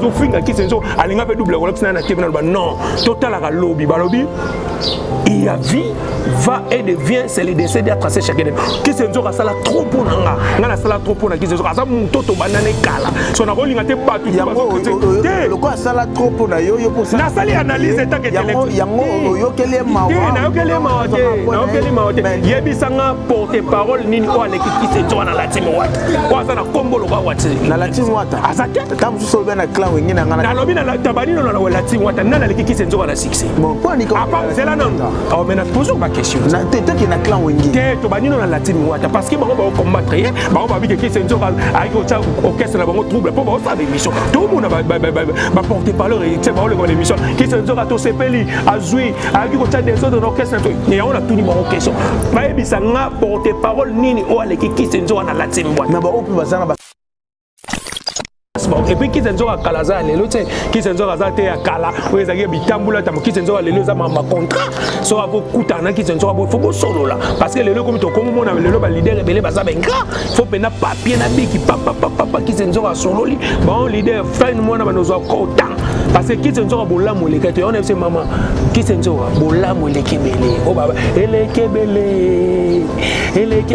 Finga qui se alinga pe double Rolex na TV na non total la lobby balobi il y a vie va et devient c'est le décès d'être tracé chaque année qui se nzoka sala trop pour nga na sala trop pour na qui se nzoka ça mon toto banana kala so na kolinga te batu le quoi sala trop pour na yo pour ça na sali analyse eta que yango yo kele ma na yo kele ma na yo kele ma yebisanga porte parole nini o aleki qui se nzoka na la team wata kwa sana kombo lo kwa wata na la team wata azake tam so na clan wengi na ngana na lobi na tabani no na la team wata na aleki qui se nzoka na succès bon quoi ni c'est là non oh mais na posons ma question na tete qui na clan wengi ke to bani no na la team wata parce que bango ba combattre bango ba bi que qui se nzoka avec au orchestre na bango trouble pour ba ça émission tout le monde ba porter parole et c'est ba le émission qui se nzoka to sepeli azui avec au des autres orchestre et on a tout ni bango question ba ebisa nga porter parole nini o aleki qui se nzoka na la team wata na ba opi bazana ba et puis qui s'en sort à Kalaza lelo tu sais qui s'en sort à Zate à Kala où ils avaient bitambula tam qui s'en sort à lelo ça ma contrat so avo kutana qui s'en sort à faut solo là parce que lelo comme to comme mon lelo ba leader rebelle ba ça benga faut pena papier na biki papa qui s'en sort à solo li bon leader fin moi na nos autant parce que qui s'en sort à bola mo le kete on est maman qui s'en sort à bola mo le kebele oh baba ele kebele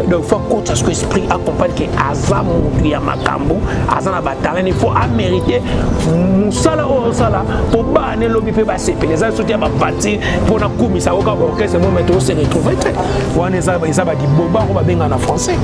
donc faut que ce esprit accompagne que azamu ya makambo azana batalane il faut mériter musala o sala pour baner lobby pe ba sepe les gens soutien ba parti pour na komisa o ka orchestre moment on se retrouver on est ça ba di boba ko ba benga en français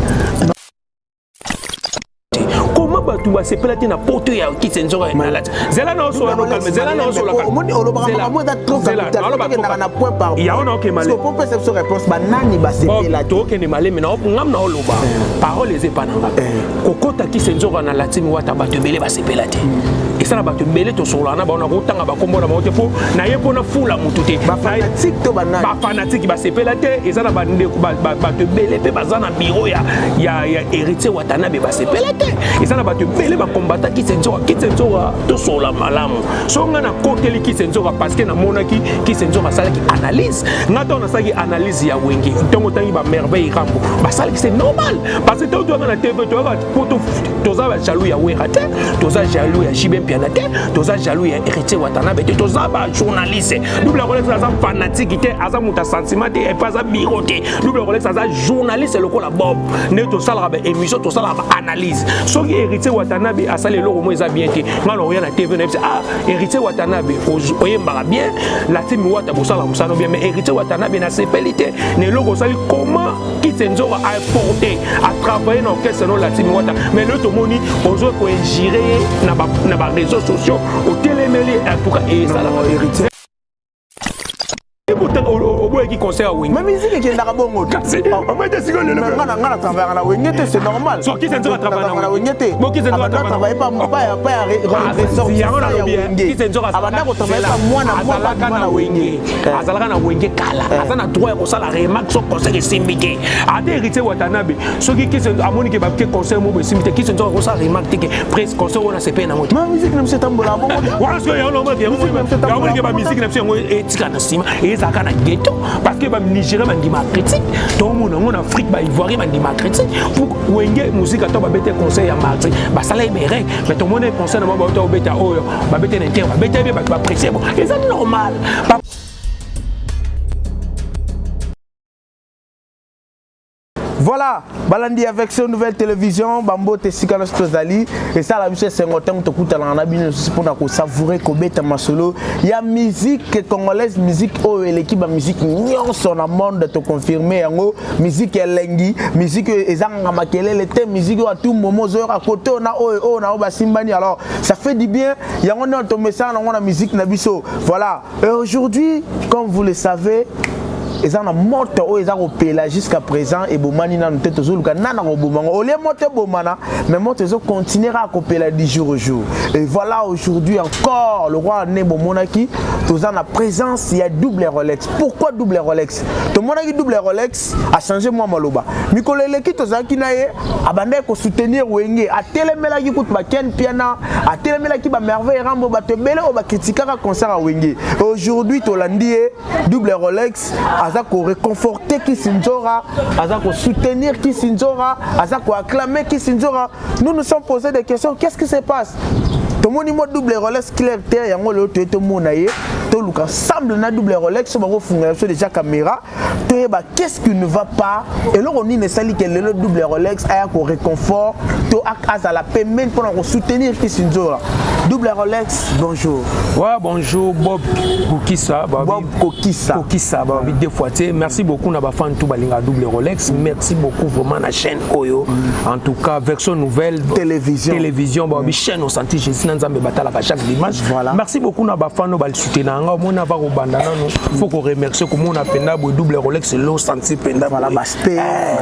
tu vas se plater na porte ya qui senzoka na la zela na so no calme zela na so la calme moni olo ba mo da trop capital na point par ya on OK malé pour perception réponse ba nani ba se plater to OK ni malé mais ngam na oloba parole les epananga kokota qui senzoka na la team wata ba te belé ba se plater et ça na ba te belé to so la na ba na ko tanga ba kombo na ba te po na ye pona fula mututé ba fanatique to ba nani ba fanatique ba se plater et ça na ba ndeko ba te belé pe ba za na bureau ya héritier watana be ba se plater et ça na ba bele ba combattant qui se nzoka to sola malamu so nga na kokeli qui se nzoka parce que na monaki qui se nzoka sala ki analyse ngata on a sala ki analyse ya wenge ntongo tangi ba merveille rambo ba sala ki c'est normal parce que to na TV to va poto to za ba jaloux ya wera te to za jaloux ya Jibem Piana te to za jaloux ya héritier watana be to za ba journaliste double Rolex za fanatique te aza muta sentiment te et pas za bureau te double Rolex za journaliste le ko la bob ne to sala ba émission to sala ba analyse so ki héritier Watanabe a salé l'euro moins bien été ngalo rien na TV na ah héritier Watanabe oyembara bien la team wata bosala musano bien mais héritier Watanabe na sepelité ne logo sali comment qui senzora a porté à travailler dans orchestre non la team wata mais le tomoni ozo ko ingérer na ba réseaux sociaux au télémélé en tout cas et ça la héritier qui concert à Wing. Mais musique qui est dans la bonne mode. On va dire que le ngana travailler à la Wing, c'est normal. So qui s'en travailler à la Wing. Moi qui s'en travailler pas qui s'en pas moi na Wing. Azalaka na Wing kala. Azana droit ko sala remarque so concert simité. Ade héritier Watanabe. So qui s'en amoni ke ba ke concert mo simité qui s'en ko sala remarque que presque concert on a CP na moto. Mais musique na monsieur tambola bon. Voilà ce que ya normal ya amoni ke ba musique na monsieur etika na sima et ça kana ghetto. Parce que les Nigériens ont dit ma critique, tout le monde en Afrique, les Ivoiriens ont dit ma critique. Pour Wenge musique, à toi, bête conseil à mardi, ça l'a aimé, mais tout le monde conseil à moi, bête à oyo, bête à l'intérieur, bête à bien, bah apprécier. Et c'est normal. Voilà, Balandi avec cette nouvelle télévision, Bambo Tessikana Stozali, et ça la musique c'est un temps que tu as en abîme pour savourer Kobeta Masolo. Il y a musique congolaise, musique oh l'équipe de musique non son monde de te confirmer en haut, musique lengi, musique ezanga makele le thème musique à tout moment zo à côté on a oh na ba simbani alors ça fait du bien. Il y a on est tombé ça on a musique nabiso. Voilà, et aujourd'hui comme vous le savez ils ont monté ils ont opéré jusqu'à présent et bomani na tête aux luka nana bomanga au lieu monter bomana mais monter ils continuera à opérer du jour au jour et voilà aujourd'hui encore le roi Nebo Monaki tous en la présence il y a double Rolex. Pourquoi double Rolex? Tout le monde a dit double Rolex a changé moi maloba mikolele ki tous en qui naie abandé ko soutenir wenge a telemela ki kout ba ken piana a telemela ki ba merveille rambo ba te bele o ba critiquer un concert à wenge aujourd'hui to landi double Rolex Azako réconforter Kisinzora, Azako soutenir Kisinzora, Azako acclamer Kisinzora. Nous nous sommes posé des questions. Qu'est-ce qui se passe? Tout le monde double Rolex clair terre, yango le tout monde aye. Tout le ensemble na double Rolex, so bango fungation déjà caméra. Tout ba qu'est-ce qui ne va pas? Et là on dit sali que le double Rolex a un réconfort, tout à la paix même pour soutenir qui s'injora. Double Rolex, bonjour. Ouais, bonjour Bob Kokissa. Bob Kokissa. Kokissa, deux fois. Merci beaucoup na ba fan tout balinga double Rolex. Merci beaucoup vraiment la chaîne Oyo. En tout cas, version nouvelle télévision chaîne au senti Jésus Nzambe batala chaque dimanche. Voilà. Merci beaucoup na ba fan no bal soutenir nga mo na ba ko bandana no. Faut qu'on remercie comme on a penda double Rolex lo senti penda. Voilà baspé.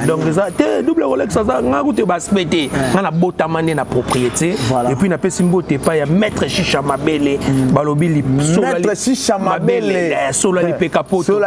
Donc ça double Rolex ça nga ko te baspé nga na botamane na propriété et puis na pesi mbote pa ya maître Chicha Mabele balobi li maître Chicha Mabele sola li pekapoto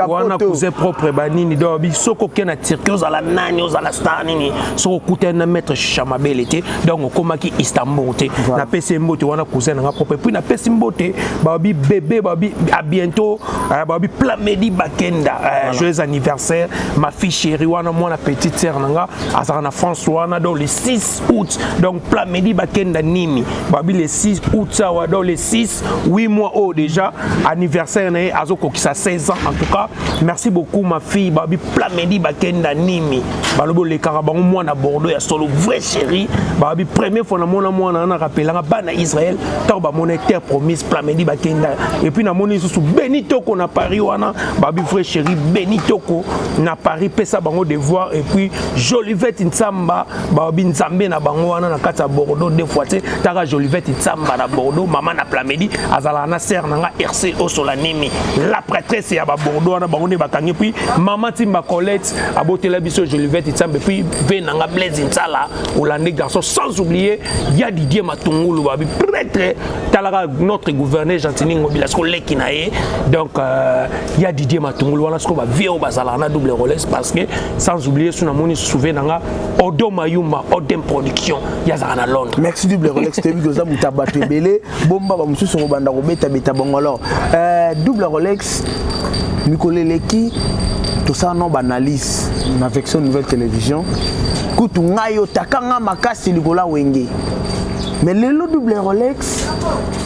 wana kuze propre banini do bi soko kena tirkioza la nani oza la star nini soko kutena maître Chicha Mabele te donc komaki Istanbul te na pesi mbote wana kuze na propre puis na pesi mbote babi bébé babi à bientôt babi Plamedi Bakenda joyeux anniversaire ma fille chérie wana moi petite sœur nanga azara na France wana dans le 6 août donc Plamedi Bakenda nimi babi le 6 août ça dans les 6 8 mois oh déjà anniversaire né azoko qui ça 16 ans en tout cas merci beaucoup ma fille babi Plamedi Bakenda nimi balobo le karabango moi na Bordeaux ya solo vrai chéri babi première fois na moi na rappelanga bana Israël to ba mon terre promise Plamedi Bakenda et puis na moni sous Benito ko na Paris wana babi vrai chéri Benito ko na Paris pesa bango devoir et puis Jolivette Ntsamba babi Nzambe na bango wana na kata Bordeaux deux fois taka Jolivette Ntsamba na Bordeaux maman na Plamedi azala na sœur nanga RC Osolanimi la prêtresse ya ba Bordeaux na bango ne bakangi puis maman Timba Colette abotela biso Jolivette Ntsamba puis venanga Blaise Ntsala Hollandais garçon sans oublier ya Didier Matungulu babi prêtre talaka notre gouverneur Gentini Ngobila sko leki na ye donc ya Didier Matungulu wana sko ba vieux bazala na double Rolex parce que sans oublier suna moni souvenir nanga Odo Mayuma Odem Production ya za na Londres. Merci double Rolex te bi goza mutabato ebele bomba ba mususu ngo banda ko beta bongo alors double Rolex mikoleleki tout ça non banalise na version nouvelle télévision kutu ngayo takanga makasi likola wenge mais le double Rolex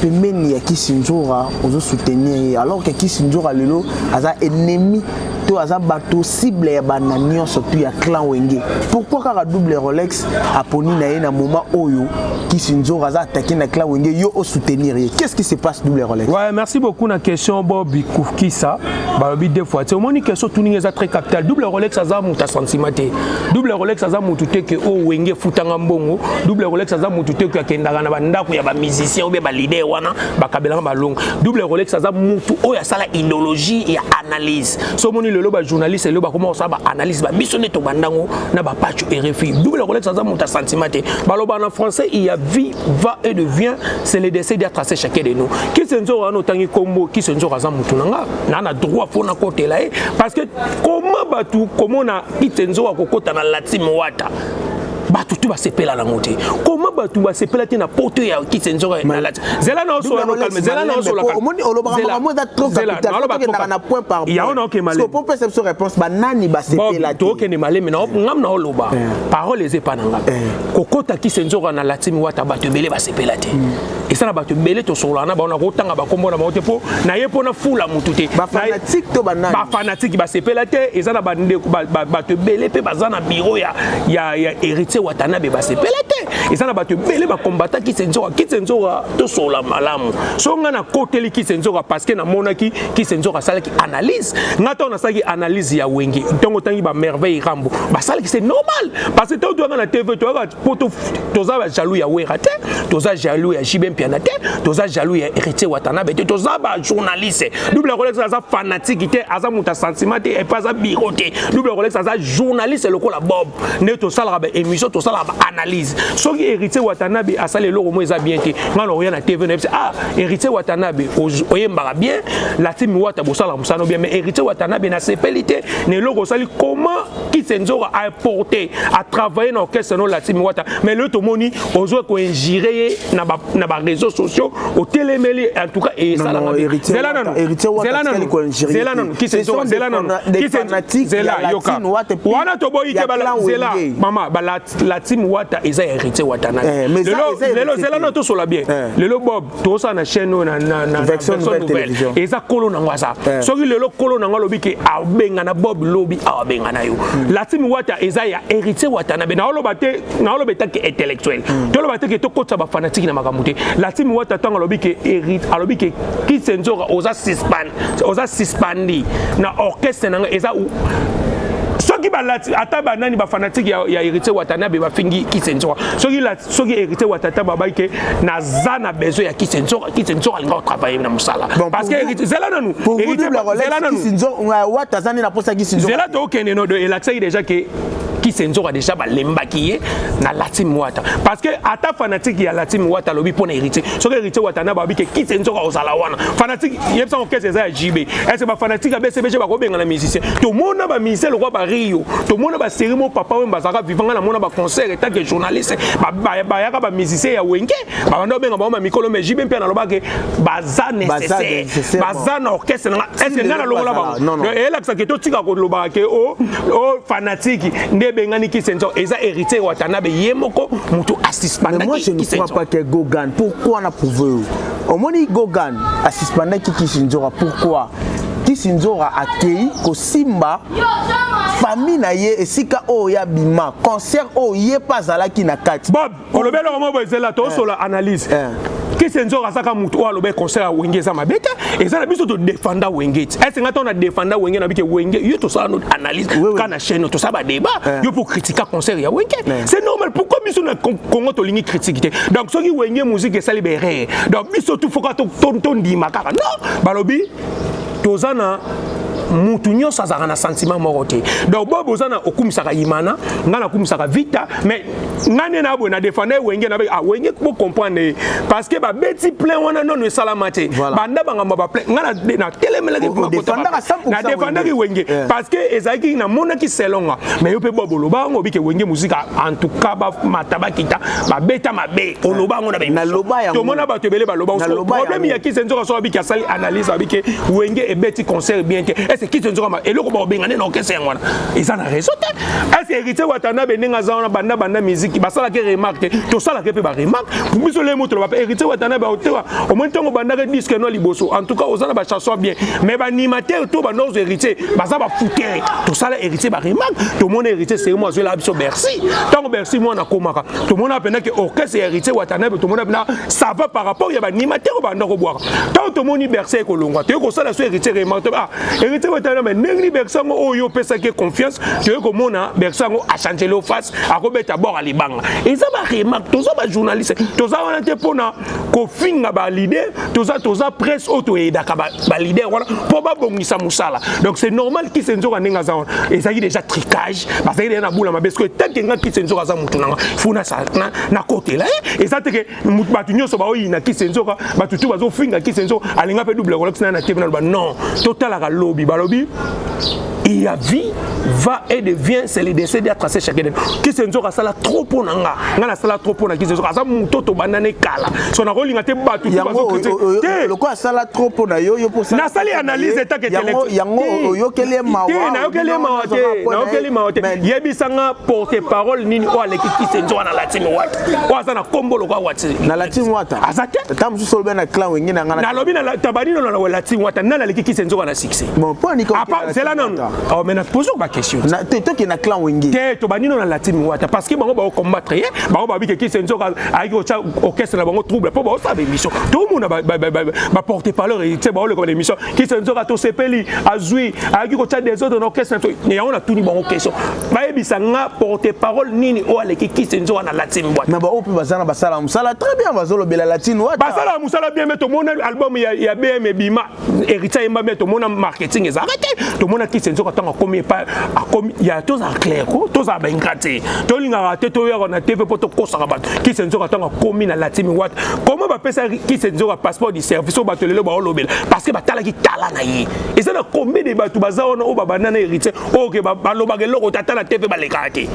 pemeni ya Kisinjora ozo soutenir alors que Kisinjora lelo aza ennemi to aza bato cible ya bananion surtout ya clan wenge pourquoi ka double Rolex aponi na ye na moment oyo Kisinjora aza attaqué na clan wenge yo au soutenir qu'est-ce qui se passe double Rolex? Ouais, merci beaucoup na question Bob Kokissa babi deux fois c'est au moins une question tout ninga très capital double Rolex aza muta sentimate double Rolex aza mutute que o wenge futanga mbongo double Rolex aza mutute que kendanga na bandako ya ba musicien ou ba leader wana bakabelanga balongo double Rolex aza mutu o ya sala idéologie et analyse so moni le ba journaliste le ba comment ça ba analyse ba missionné to bandango na ba patch RFI double Rolex aza muta sentimate baloba en français il y a vie va et devient c'est le décès d'être tracé chacun de nous qui senzo wana tangi kombo qui senzo aza mutu nanga na droit pour na côté là parce que comment batu comment na qui senzo akokota na Latim Wata batu tu va sepela na moté comment batu va sepela na poto ya Kisenzoka na lati zela na so na calme zela na so la calme zela mo da trop capital na point par point ya on OK malé pour perception réponse banani ba sepela to OK ni malé mais ngam na oloba parole les epananga kokota Kisenzoka na Latim Wata batu belé ba sepela te et ça na batu belé to so na ba on ko tanga ba kombo na moté po na ye po na fula mututé ba fanatique to banani ba fanatique ba sepela te et ça na bande batu belé pe bazana bureau ya héritier Watanabe ba sepelete et ça na batu belé ba combattant Kisenzoka to sola malamu so nga na koteli Kisenzoka parce que na monaki Kisenzoka sala ki analyse ngata on sala ki analyse ya wenge ntongo tangi ba merveille rambo ba sala ki c'est normal parce que to doanga na TV to ga poto toza ba jaloux ya wera te toza jaloux ya Jibem Piana te toza jaloux ya héritier Watanabe te toza ba journaliste double Rolex aza fanatique te aza muta sentiment te et pas za biroté double Rolex aza journaliste lokola Bob ne to sala ba émission to sala ba analyse soki héritier Watanabe asale loko mo eza bien te ngalo rien na TV na ah héritier Watanabe oyembaka bien la team Wata bosala musano bien mais héritier Watanabe na sepelité ne loko sali comment Kisenzoka a porté à travailler dans orchestre non la team Wata mais le tomoni ozo ko injurier na ba réseaux sociaux au télémélé en tout cas et ça la héritier qui c'est wana to boyi ke bala zela mama bala la team wata eza héritier watanabe lelo zela no to sola bien lelo bob to sa na chaîne na version nouvelle eza kolo na ngwaza soki lelo kolo na ngalo biki abenga na bob lobi abenga na yo la team wata eza ya héritier watanabe na oloba ke intellectuel to loba te ke to kotsa ba fanatique na makamute la team wata tanga lobi ke hérite alobi ke ki senzora oza sispandi na orchestre na eza soki balati ata banani ba fanatique ya héritier watanabe ba fingi kisenzora soki héritier watata ba ke na zana besoin ya kisenzora linga travailler na musala parce que zela nanu pour vous dire la relève kisenzora watazani na posa kisenzora zela to kene no de l'accès déjà que kisenzora déjà ba lembaki na latim wata parce que ata fanatique ya latim wata lobi pona héritier soki héritier watana ba bi ke kisenzora osala wana fanatique yebsa ko kese za JB est ba fanatique ba BCBG ba ko benga na musicien to mona ba musicien le roi ba Rio to mona ba série mo papa we bazaka vivanga na mona ba concert et tant que journaliste ba yaka ba musicien ya wenge ba bando benga ba ma mikolo mais JB mpe na loba ke baza nécessaire baza na orchestre na est na lola ba non et là que ça que to tika ko loba ke o fanatique ne bengani kisenzo eza héritier watanabe yemoko mutu assistanda moi je ne crois pas que Gogan pourquoi na prouvé au moni Gogan assistanda kisenzo pourquoi Kisinzora accueilli ko simba famille na ye esika o ya bima concert o ye pas alaki na kati bob olobelo mo bozela to sola analyse Kisenzora saka mutu o alobe concert wenge za mabeta eza na biso to défenda wenge est nga to na défenda wenge na bike wenge yo to sala notre analyse kana chaîne to saba débat yo pour critiquer concert ya wenge c'est normal pourquoi biso na Congo to lingi critiquer donc soki wenge musique esa libéré donc biso tout faut ka to ndima kaka non balobi tozana mutu nyonso azaka na sentiment moko te donc bobo ozana okumisaka yimana nga na okumisaka vita mais ngane na boye na défendre wenge na wenge ko comprendre parce que ba beti plein wana non esalama te banda bangamba ba plein nga na telemelaki na défendre wenge parce que ezaki na monaki selonga mais yo pe bobo loba ngo bike wenge musique en tout cas ba mataba kita ba beta mabe oloba ngo na loba ya to mona ba tebele ba loba problème ya kisenzo so bike asali analyse bike wenge e beti concert bien que c'est qui se dit et le ko bengane na orchestre ngwana ils en a raison est-ce héritier watanabe ninga za banda musique basala ke remarque to sala ke pe ba remarque biso le moto ba héritier watanabe au moins tongo banda ke disque no liboso en tout cas osana ba chanson bien mais ba animateur to ba nos héritier basa ba fouter to sala héritier ba remarque to mon héritier c'est moi je la biso Bercy tongo Bercy moi na komaka to mon apena ke orchestre héritier watanabe to mon apena ça va par rapport ya ba animateur ba ndako boire to moni Bercy ko longwa to ko sala so héritier remarque héritier mais nengli bersango oyo pesa ke confiance tu ko mona bersango a changer le face a ko beta bord ali banga et ça ba remarque toza ba journaliste toza wana te pona ko finga ba leader toza presse auto et daka ba leader wana po ba bongisa musala donc c'est normal ki senzo ka nenga za et ça y déjà tricage parce que na bula mabesko tant que nga ki senzo ka za mutu nanga funa sa na côté là et ça te que mutu batu nyoso ba oyi na ki senzo ka batu tu bazo finga ki senzo alinga pe double rolex na te na non total ka lobby balobi il y a vie va et devient c'est le décès d'être tracé chaque année qui se nzoka sala trop pour nanga ngala sala trop pour na qui se nzoka sa mutoto banane kala so na rolinga te batu le quoi sala trop pour na yo pour ça na sali analyse ta que yango yo kele mawa na yo kele mawa te yebisanga porte parole nini o aleki qui se nzoka na latino wata o asa na kombo lo kwa wati na latino wata azate tam so solbe na clan wengi na ngana na lobi na tabanino na latino wata na aleki qui se nzoka na succès bon point ni c'est là non oh mais na pose ma question na to ki na clan wengi te to banino na latino wata parce que bango ba combattre bango ba bi que qui se nzoka aiki o cha orchestre na bango trouble po ba sabe mission tout le monde ba porter parole et tu ba le comme émission qui se nzoka to sepeli azui aiki ko cha des autres orchestre ne on a tout ni bango question ba ebisanga porter parole nini o aleki qui se nzoka na latino wata na ba opi bazana basala musala très bien bazolo bela latino wata basala musala bien mais to mon album ya BM Bima héritier mba mais to mon marketing est arrêté to mon qui se nzoka tanga comme pas comme il y a tous en clair tous à bengrate to linga raté to ya na TV poto kosa ba qui se nzoka tanga comme na latino wata comment ba pesa qui se nzoka passeport du service au batelelo ba olobela parce que batala ki tala na yi et ça na combien de batu bazana o ba banana héritier o ke ba loba ke loko tata na TV ba lekate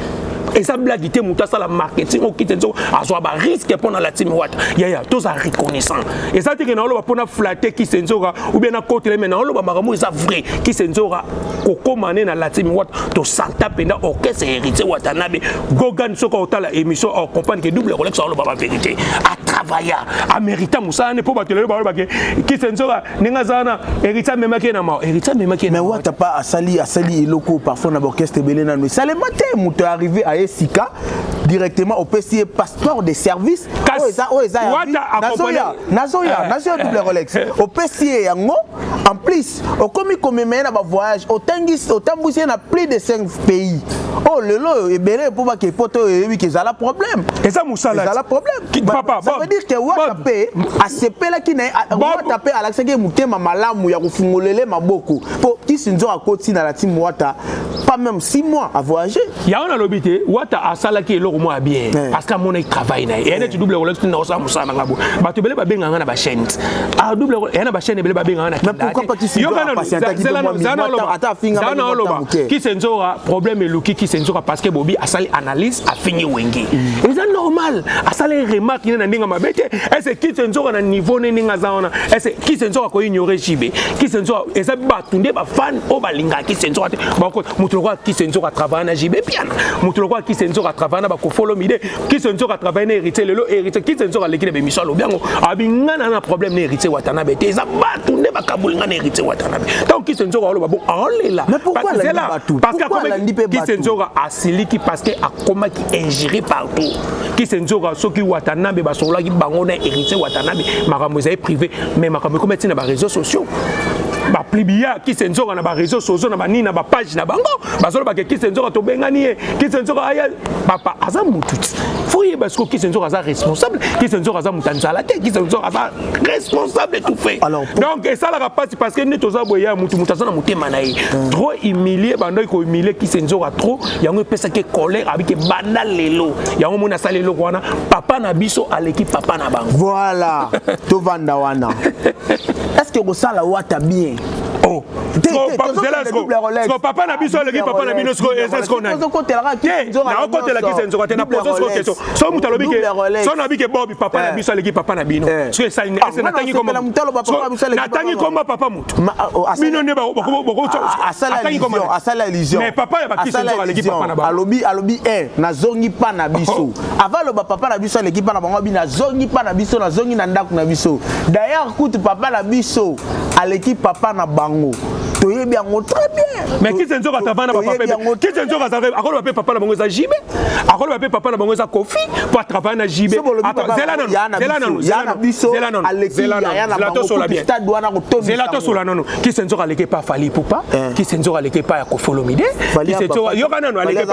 et ça blague te muta ça la marketing au kite nzo azwa ba risque pour la team Wata ya tous a reconnaissant et ça te que na lo ba pona flatter qui senzora ou bien na côté mais na lo ba maramu ça vrai qui senzora koko mané na la team Wata to santa penda orchestre héritier Watanabe gogan soko otala émission en compagnie que double Rolex lo ba vérité à travailler à mériter musa ne pour battre le ba qui senzora ninga zana héritier même ke na ma héritier même ke mais Wata pas asali loko parfois na orchestre belé na nous ça le matin muto arrivé à Esika directement au PCA passeport de service Nazoya double Rolex au PCA yango en plus au commis comme na ba voyage au tambousi na plus de 5 pays oh lelo et belé pour pas que poto et que ça la problème et ça musala ça la problème papa ça veut dire que Wata pe a sepela ki na Wata pe alaxeke mutema malamu ya kufungolele maboko pour qui sinzo a koti na la team Wata pas même 6 mois à voyager ya on a l'obité Wata a salaki eloko moi bien parce que mon travail na et tu double Rolex na osa musana ngabo ba to belé ba benga na ba chaîne a double et na ba chaîne belé ba benga na mais pourquoi pas qui sinzo qui sinzo problème eluki qui sinzo parce que Bobby a sali analyse a fini wengi et c'est normal a sali remarque na ndinga mabete est-ce qui sinzo na niveau ninga zaona est-ce qui sinzo ko ignorer jibe qui sinzo et ça ba tunde ba fan o ba linga qui sinzo ba ko mutuloko qui sinzo a travailler na jibe piano mutuloko qui sinzo a travailler na ba ko follow mide qui sinzo a travailler na héritier lelo héritier qui sinzo a l'équipe de émission lo biango abingana na problème na héritier Watanabe te ça ba tunde ba kabulinga na héritier Watanabe donc qui sinzo a lo ba bon là mais pourquoi la là parce que qui sinzo a siliki parce que a comment qui ingéré partout qui sinzo a soki Watanabe ba sola ki bango na héritier Watanabe makambo ezai privé mais makambo comme tina ba réseaux sociaux ba plibia qui senzora na ba réseaux sociaux na ba ni na ba page na bango bazolo ba qui senzora to bengani qui senzora aya papa aza mututi foye parce que qui senzora aza responsable qui senzora aza mutanzala te qui senzora aza responsable de tout fait alors donc et ça la passe parce que neto za boya mutu mutaza na mutema na ye trop humilié bando ko humilier qui senzora trop yango pesa ke colère avec banda lelo yango mona salelo kwana papa na biso à l'équipe papa na bango voilà to vanda wana est-ce que Rosala Wata bien oh papa na biso le papa na bino est-ce qu'on a na côté la question sur na poser cette question so mutalobi ke so na bi ke bobi papa na biso le papa na bino so ça est natangi comme natangi comme papa mutu bino ne ba atangi comme asala illusion mais papa ya ba question sur le papa na ba alobi na zongi pa na biso avant le papa na biso le papa na bango bi na zongi pa na biso na zongi na ndako na biso d'ailleurs coup papa na biso à l'équipe papa na bango toye bien très bien mais qui senzo ka tavana papa qui senzo ka tavana akolo ba papa na bango za jibe akolo ba papa na bango za kofi pour travailler na jibe zelano qui senzo ka leke pa fali poupa qui senzo ka leke pa ya kofolomide qui senzo yo kana no aleke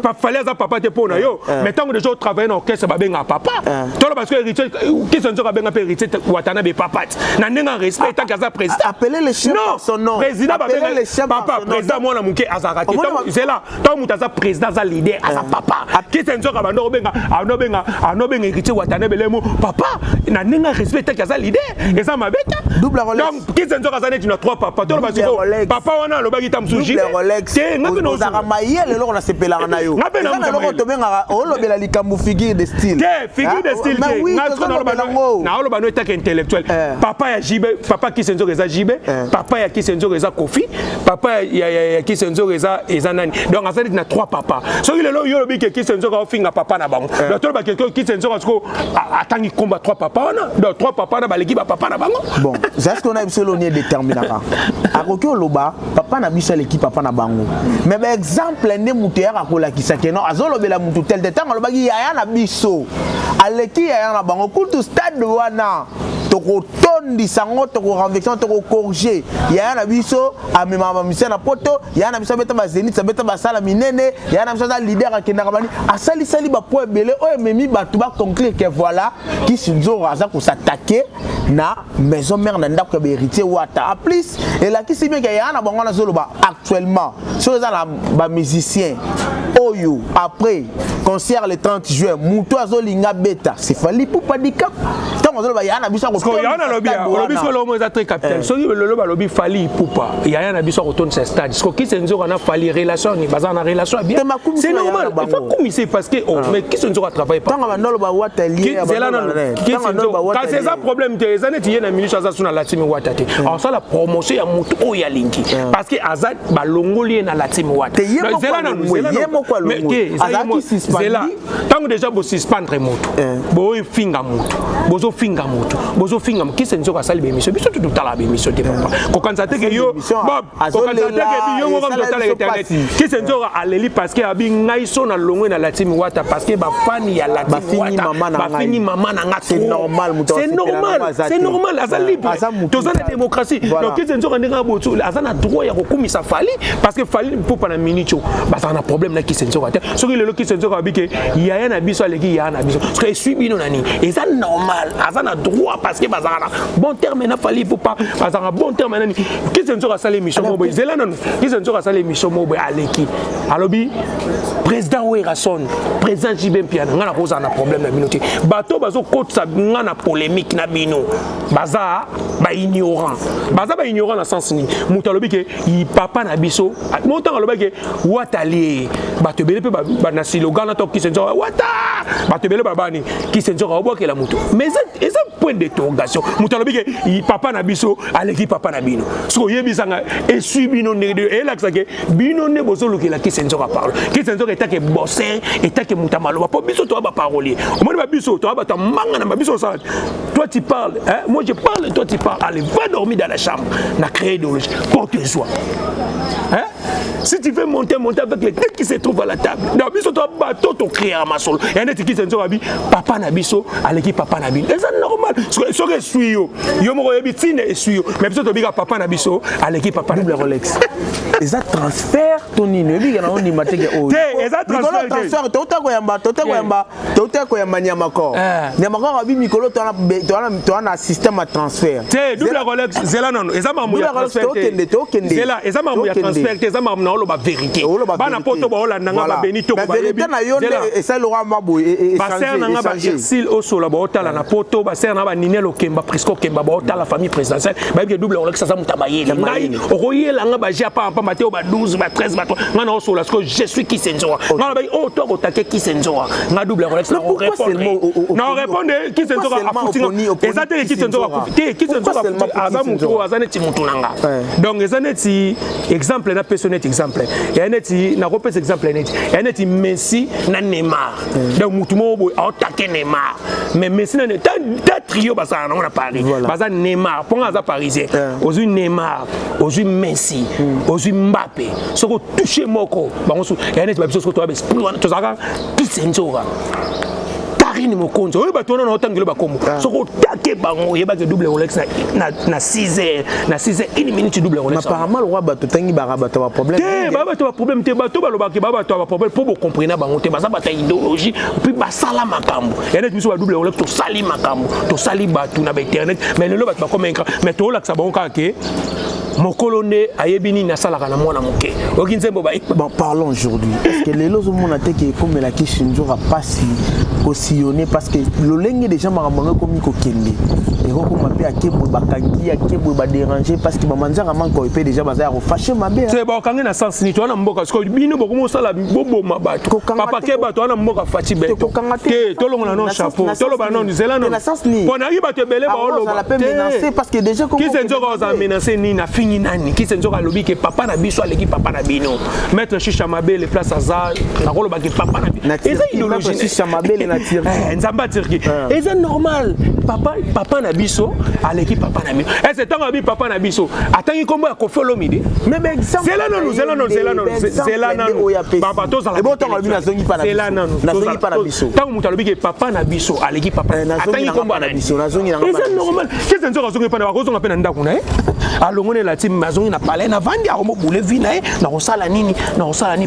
pa fali za papa te pona yo mais tant que déjà travailler na orchestre ba benga papa tolo parce que héritier qui senzo ka benga pe héritier Watanabe papa na ndenga respect tant que ça président appeler les chefs par son nom papa président mona muke azaraki c'est là tant mutaza président za leader aza papa qui senzo ka bando benga anobenga héritier Watanabe lemo papa na ndenga respect tant que ça leader et ça mabeta double Rolex donc qui senzo ka zané tu as 3 papa tolo parce que papa wana lo bagi tamsuji double Rolex ngapeno zaka mayele loko na sepela na yo ngapena loko to benga olobela likambu figure de style figure de style na oloba no etaka intellectuel papa ya jibe papa qui senzo reza jibe papa ya qui senzo reza kofi papa ya qui senzo reza nani donc en fait na 3 papa so il est yo lobi que qui senzo ka finga papa na bango donc to ba quelqu'un qui senzo ko atangi combat 3 papa wana donc 3 papa na baleki ba papa na bango bon c'est ce qu'on a besoin de déterminera akoki oloba papa na biso l'équipe papa na bango mais par exemple ne muter akola kisake non azolobela mutu tel de temps alobaki ya na biso aleki ya na bango kutu stade wana toko tondi sango toko renversant toko corriger ya na biso amema mamisena na poto ya na biso beta ba zenit sa beta ba sala minene ya na biso za leader akenda kabani asali sali ba po ebele o memi batu ba conclure que voilà qui sinzo raza ko s'attaquer na maison mère na ndako ba héritier Wata a plus et là qui si bien que ya na bango na zoloba actuellement sur za ba musicien oyo après concert le 30 juin muto azolinga beta c'est fali pour pas dika tant que ya na biso ko ya na lobby so mo za très capital so le lobby fali poupa ya na biso ko tourner ce stade ce qui senzo na fali relation ni baza na relation bien c'est normal il faut commisser parce que mais qui senzo a travailler pas tant que ndolo ba wata lié quand c'est ça problème te ezane ti na ministre za suna latimi wata te alors ça la promotion ya mutu o ya linki parce que azat ba longoli na latimi wata zela na tant que déjà bo suspendre mutu bo finga mutu bozo finga mutu bozo finga qui senzo ka sali be mission biso tout tala be mission te papa ko kanza te ke yo bob ko kanza te ke yo mo ko tala internet qui senzo ka aleli parce que abi ngai so na longwe na latimi wata parce que ba fani ya latimi wata ba fini maman na nga c'est normal c'est normal aza libre toza na démocratie donc qui senzo ka ndinga botu aza na droit ya ko kumisa fali parce que fali pour pas na minute ba ça na problème na qui senzo ka te so ki lelo qui senzo ka bi ke ya na biso aleki ya na biso parce que suis bino nani et ça normal aza na droit parce que bazana bon terme na fali pour pas bazana bon terme nani qui senzo ka sala mission mo zela nanu qui senzo ka sala mission mo aleki alobi président Werason président Jibem Piana ngana poza na problème na minute bato bazo kotsa ngana polémique na bino baza ba ignorant na sens ni mutu alobi ke papa na biso montant alobi ke watali bato bele pe ba na slogan na to qui senzo wata bato bele babani qui senzo ka oboke la mutu mais c'est un point d'interrogation mutu alobi ke papa na biso aleki papa na bino so yebisanga et suit bino ne et là que bino ne bozo lokela qui senzo ka parle qui senzo ka etake bosser etake muta maloba po biso to ba parolier au moins ba biso to ba ta manga na biso ça toi tu parles hein moi je parle toi tu parles allez va dormir dans la chambre na créer idéologie porte-toi hein si tu veux monter avec les têtes qui se trouvent à la table dans biso to bateau to créer à ma solo et net qui senzo abi papa na biso aleki papa na bino c'est normal so que suis yo mo yebi tine et suis yo mais biso to biga papa na biso aleki papa na Rolex les a transfert tonino yebi kana on imate ke o les a transfert tota ko yamba nyamako abi mikolo to na système à transfert double Rolex zela non eza mamu ya transfert zela eza mamu ya transfert eza mamu na oloba vérité bana poto ba olanda nga ba benito ba vérité na yo et ça Laurent Mabo et ba ser na nga ba Ersil Osola ba otala na poto ba ser na ba Ninelo Kemba Prisco Kemba ba otala famille présidentielle ba bi double Rolex ça mutabayeli ngai okoyela nga ba ja pa Mateo ba 12 ba 13 ba 3 nga na Osola parce que je suis qui senzoa nga ba o to otake qui senzoa nga double Rolex na répondre qui senzoa afutinga ezate qui senzoa qui senzoa azamutu azane ti mutu nanga donc ezane ti exemple na personnel exemple et aneti na repose exemple net et aneti Messi na Neymar donc mutu mo boy attaquer Neymar mais Messi na ta trio basa na Paris basa Neymar pour aza parisien ozu Neymar ozu Messi ozu Mbappé soko toucher moko bango et aneti ba biso soko to ba esprit wana to zaka kisenzoka ni mokonzo oyo bato na otangelo bakombo soko take bango yeba ke double Rolex na 6h na 6h 1 minute double Rolex apparemment le roi bato tangi ba problème te ba problème te bato baloba ke ba problème pour comprendre bango te baza bata idéologie puis basala makambo et net biso ba double Rolex to sali makambo to sali bato na internet mais le bato ba convaincre mais to la ka bango ka ke mokolonde ayebini na sala kana mwana moke okinzembo ba bon parlons aujourd'hui parce que les lozo mona te ke comme la question njora pasi osillonné parce que l'olenge déjà maramono comme ko kende et ko mapé akebo bakangi akebo ba déranger parce que mamanzara manko epé déjà bazaya ko fâcher mabe c'est ba kangi na sens ni to na mboka parce que bino boko mosala bobo mabato papa ke bato na mboka fati beto ke to longa non chapeau to lo ba non zela non pona ri bato belé ba olo la peine menacer parce que déjà qui se nzoka za menacer ni na fini nani qui se nzoka lobi ke papa na biso aleki papa na bino mettre Chicha Mabele place aza na ko lo ba ke papa na bino et ça idéologie Chicha Mabele na nzamba Turquie et c'est normal papa na biso aleki papa na biso et c'est tant abi papa na biso atangi kombo ya kofolo midi mais exemple zela non papa to za la bon tant abi na zongi pa na biso tant mutu alobi ke papa na biso aleki papa atangi kombo na biso na zongi na et c'est normal qu'est-ce que nzoka zongi pa na kozonga pe na ndako na alongone la team mazongi na palais na vandi akomo boule vi na na kosala nini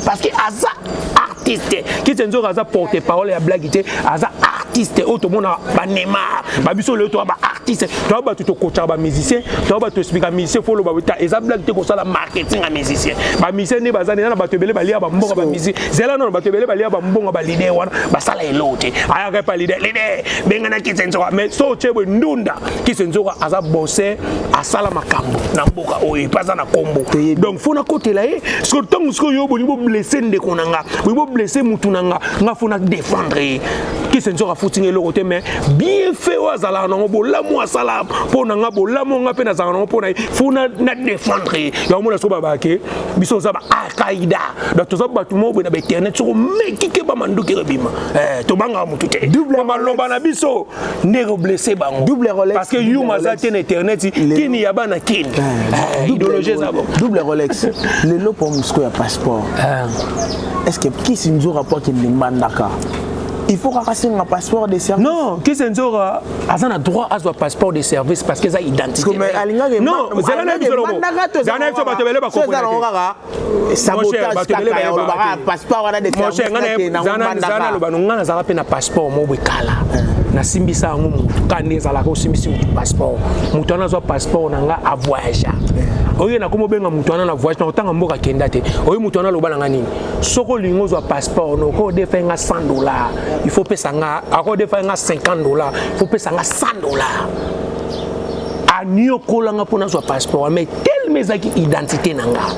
parce que aza artiste qui se nzoka aza porte parole ya blague te aza artiste oto mona ba Neymar ba biso le to ba artiste to ba to coach ba musicien to ba to expliquer musicien faut le ba ta eza blague te ko sala marketing a musicien ba musicien ne bazana na ba to belé ba lia ba mbongo ba musique zela non ba to belé ba lia ba mbongo ba leader wana ba sala elote aya pas leader benga na kitsenzo mais so chebo ndunda kitsenzo aza bosser a sala makambo na mboka oyo paza na kombo donc faut na côté là parce que tant que yo bo blessé nde konanga bo blessé mutunanga nga faut na défendre kitsenzo a footing elote mais bien fait wazala na bola mo sala pona nga bola mo nga pe na zanga pona faut na défendre ya mo na so ba ke biso za ba Al-Qaïda donc to za ba tu mo be na internet so meki ke ba manduki rebima to banga mutu te double malomba na biso ndeko blessé bango double Rolex parce que you mazate na internet kini ya bana kini idéologie za bo double Rolex le lo pour musko ya passeport est-ce que qui sinzo rapport ki ndimandaka il faut casser un passeport de service. Non, qui c'est a un droit à un passeport de service parce que ça identité. Non, c'est la même chose. Na simbisa ngumu kaneza la ko simbisi passeport mutu ana zo passeport nanga a voyager oyo na komo benga mutu ana na voyage na otanga mboka kenda te oyo mutu ana loba nanga nini soko lingo zo passeport no ko defenga $100 il faut pesa nga ako defenga $50 il faut pesa nga $100 ani okolanga pona zo passeport mais tel mezaki identité nanga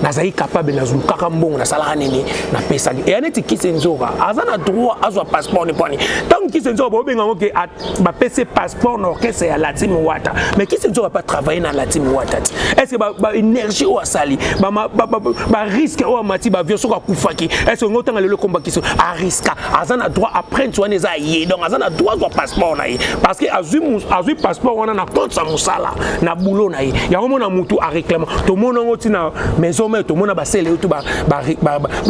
nazai capable na zulu kaka mbongo na sala nini na pesa et aneti kisenzora azana droit azwa passeport ne poni tant kisenzora bo benga ngoke ba PC passeport no kese ya Latim Wata mais kisenzora pas travailler na Latim Wata est-ce que ba énergie o asali ba risque o mati ba avion soka kufaki est-ce que ngotanga le combat kiso a risque azana droit après tu wana za yé donc azana droit zo passeport na yé parce que azui passeport wana na compte sa musala na boulot na yé ya mona mutu a réclame to mona ngoti na maison tout le monde a scellé tout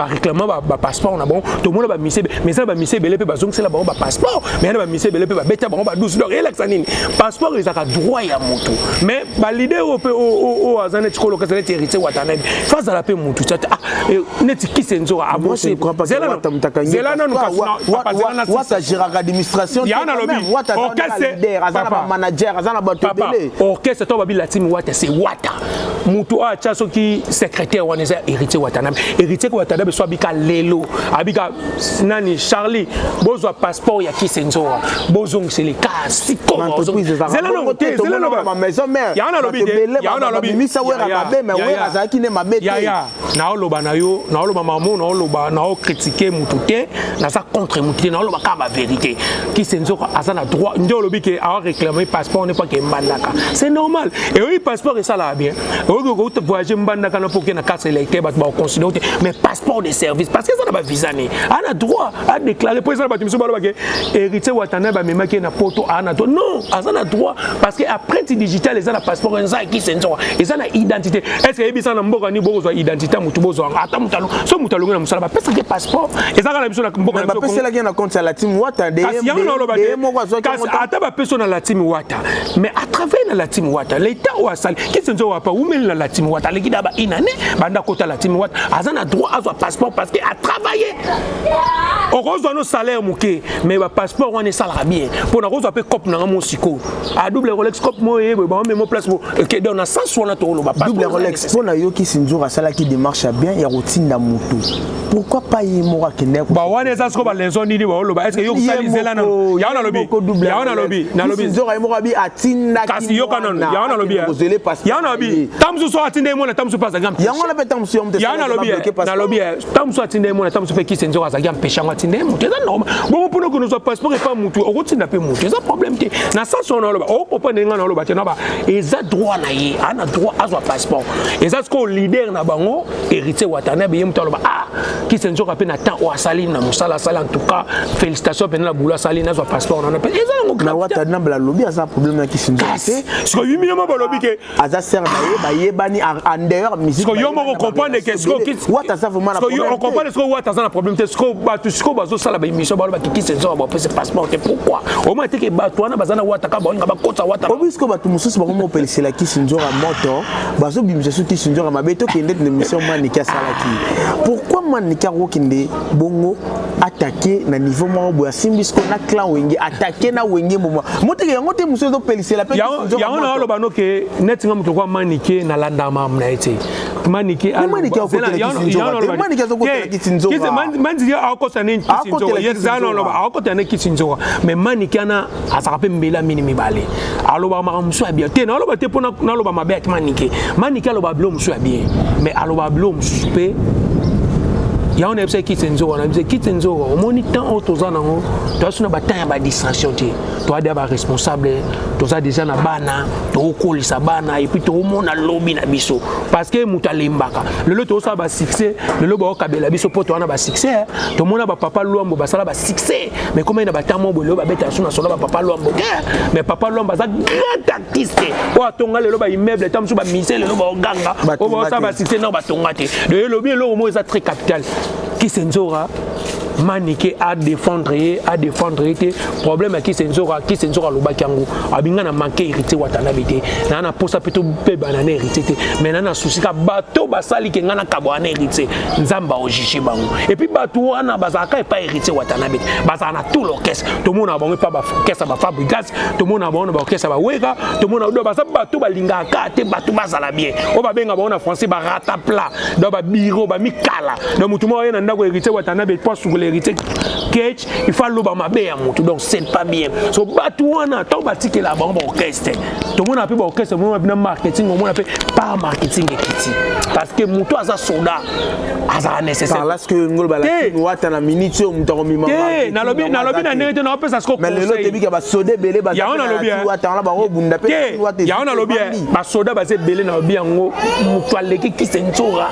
réclamant ba passeport na bon tout le monde ba misé mais ça ba misé belé pe ba zong c'est là ba passeport mais ba misé belé pe ba beta ba 12 donc relaxanine passeport ils a droit ya moto mais ba leader au azane tikolo ka c'est héritier watana face à la pe moto tata neti kisenzo a bon c'est là non wata gérard administration ya na lobby wata leader azana manager azana ba tobelé orchestre to ba bi la team wata c'est wata moto a chaso ki secrétaire waneza héritier Watanabe héritier Watanabe soit bika lelo abika nani Charlie bozo passeport ya kisenzo bozo c'est les cas si comme zela no ma maison mère ya na lobby misa wera mabe mais wera zaki ne mabe te ya na oloba na yo na oloba mamu na oloba na o critiquer mutute na sa contre mutute na oloba ka ba vérité kisenzo azana droit ndo lobi ke a réclamer passeport ne pas que mbandaka c'est normal et oui passeport et ça là bien o go voyager mbandaka na pour que na carte électeur ba considérer mais passeport de service parce que ça na ba visa ni ana droit à déclarer pour ça ba timiso ba ke héritier Watanabe ba memaki na poto ana droit non azana droit parce que après tu digital les ana passeport en ça qui senzo et ça na identité est-ce que ebisa na mboka ni bozo identité mutu bozo ata mutalo so mutalo na musala ba pesa ke passeport et ça na biso na mboka ba pesa la ki na compte la team Wata de ata ba pesa na la team Wata mais à travers na la team Wata l'état ou asali qui senzo wa pa ou même la team Wata le kida ba inane banda kota la team Wata azana droit à son passeport parce que a travaillé on reçoit nos salaires mouké mais ba passeport on est salaire bien pour na reçoit pe cop na mon siko a double Rolex cop mo e ba même place que dans na sens on a to lo ba double Rolex pour na yo ki sinzo asala ki démarche bien ya routine na moto pourquoi pas y mora kene ba wana ça ko ba leson ni ba lo ba est-ce que yo sali zela na ya na lobby na lobby sinzo ka mora bi atinda kasi yo kanon ya na lobby ya na lobby tamsu so atinde mo na tamsu pas exemple ya ngona pe tamsu yo ya na lobby tamsu atinde mo na tamsu pe ki senzo azaki empêcher moi atinde mo c'est normal bon pour que nous soit passeport et pas mutu o tinda pe mutu c'est problème te na sens on lo ba o papa ninga na lo ba tena ba eza droit na ye ana droit à son passeport et ça ce qu'on leader na bango héritier Watanabe yem to lo ba qui senzo ka pe na temps o asali na musala sala en tout cas félicitations pe na boula sali na son passeport na pe eza ngo na Watanabe la lobby a ça problème qui senzo Ce que 8 millions de balobi que Azaser Bayebani en dehors musique. Ce que yo mo comprendre que ce que Wataza vraiment la problème. On comprend ce que Wataza la problème ce que ce que bazo sala ba émission baloba qui se zo ba pese passeport pourquoi au moins que ba toi na bazana Wataka ba nga ba kota Wataka. Obisco ba tumususu ba mo pelisi la ki sinjora moto bazo bimisa su ki sinjora mabeto ki ndete émission Manika salaki. Pourquoi Manika rokinde bongo attaquer na niveau mo bo Simbisko na clan wenge attaquer na wenge mo mote ke ngote muso do pelisi la pe ya on lo bano ke net nga muto kwa Manike na landa mam na ete Manike Manike ko Manike zo ko ki sinjora kize manzi a ko sanin ki sinjora yezana lo ba a ko tane ki sinjora mais Manike na asaka pe mbela minimi bale aloba ma muso abia te na aloba te pona na aloba mabe ak Manike aloba blo muso abia mais aloba blo muso pe ya on epse kitsenzo na epse kitsenzo au moni temps autozana ngo to asuna batanya ba distraction te to ada ba responsable to za déjà na bana to okolisa bana et puis to mona lobby na biso parce que mutalembaka lelo to sa ba succès lelo ba okabela biso poto wana ba succès to mona ba papa Luambo ba sala ba succès mais comment na batamo bolo ba beta suna solo ba papa Luambo mais papa Luambo za grand artiste o atonga lelo ba immeuble tamsu ba mise lelo ba oganga o ba sa ba succès na ba tonga te de lelo bien lo mo za très capital qui s'enzora Manike à défendre te problème qui s'enzora lobakiango abinga na manquer hérité watana bité na posa peto pe banana hérité te mais na souci ka bato basali ke ngana kabwana hérité nzamba ojishi bango et puis bato wana bazaka pas hérité watana bité bazana tout l'orchestre tout monde a bon pas ba orchestre ba Fabrigas tout monde a bon ba orchestre ba Wega tout monde a do ba bato balinga ka te bato bazala bien o ba benga ba français ba ratapla do ba biro ba mikala do mutu mo yena ndako hérité watana bité pas l'hérité Ketch il faut l'oba mabe ya mutu donc c'est pas bien so batu wana to batike la bombe orchestre tout monde a pu orchestre moi bien marketing moi a fait pas marketing ekiti parce que mutu aza soda aza nécessaire par là ce que ngol bala wata na minute mutu ko mimama na lobi na nete na pesa ce ko mais le lobi ka ba soda belé ba ya ona lobi wata na ba bunda pe ya ona lobi ba soda ba se belé na lobi yango mutu aleki kisentsora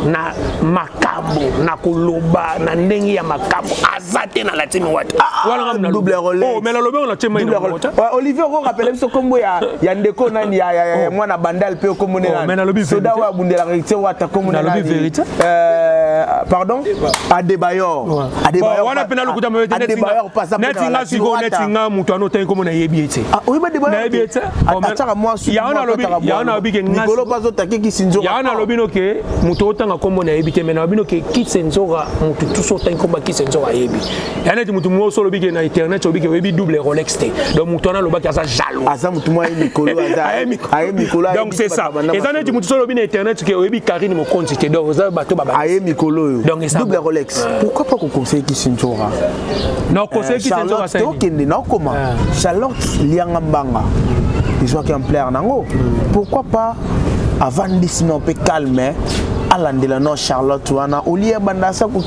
na makambo na koloba na ndenge ya makambo azate na la team wata wala double relais oh mais la lobe on a team ina wata Olivier ko rappelle biso kombo ya ndeko nani ya mwana bandal pe kombo nena mais na lobi soda wa bundela rite wata kombo nena lobi vérité pardon Adebayor wana pena lokuta mwe netinga siko netinga mutu anote kombo na yebi ete oui ba Adebayor na yebi ete ataka moi su ya ona lobi ke ngasi nikolo pazo takeki sinzo ya ona lobi no ke mutu otanga kombo na yebi te mais na lobi no ke kitsenzoga mutu tuso otanga kombo kitsenzoga yebi yana ti mutu mo solo bike na internet obi ke webi double Rolex te donc mutu na loba ki asa jalo asa mutu mo nikolo asa aye mikolo donc c'est ça et ça ti mutu solo bi na internet ke webi Karine mo compte te donc ça bato baba aye mikolo donc ça double Rolex pourquoi pas qu'on conseille Kitsenzoga non conseil Kitsenzoga ça okende na comment Charlotte lianga mbanga ils ont qu'un plaire nango pourquoi pas avant d'isno pe calme alandela non Charlotte wana olie bandasa ko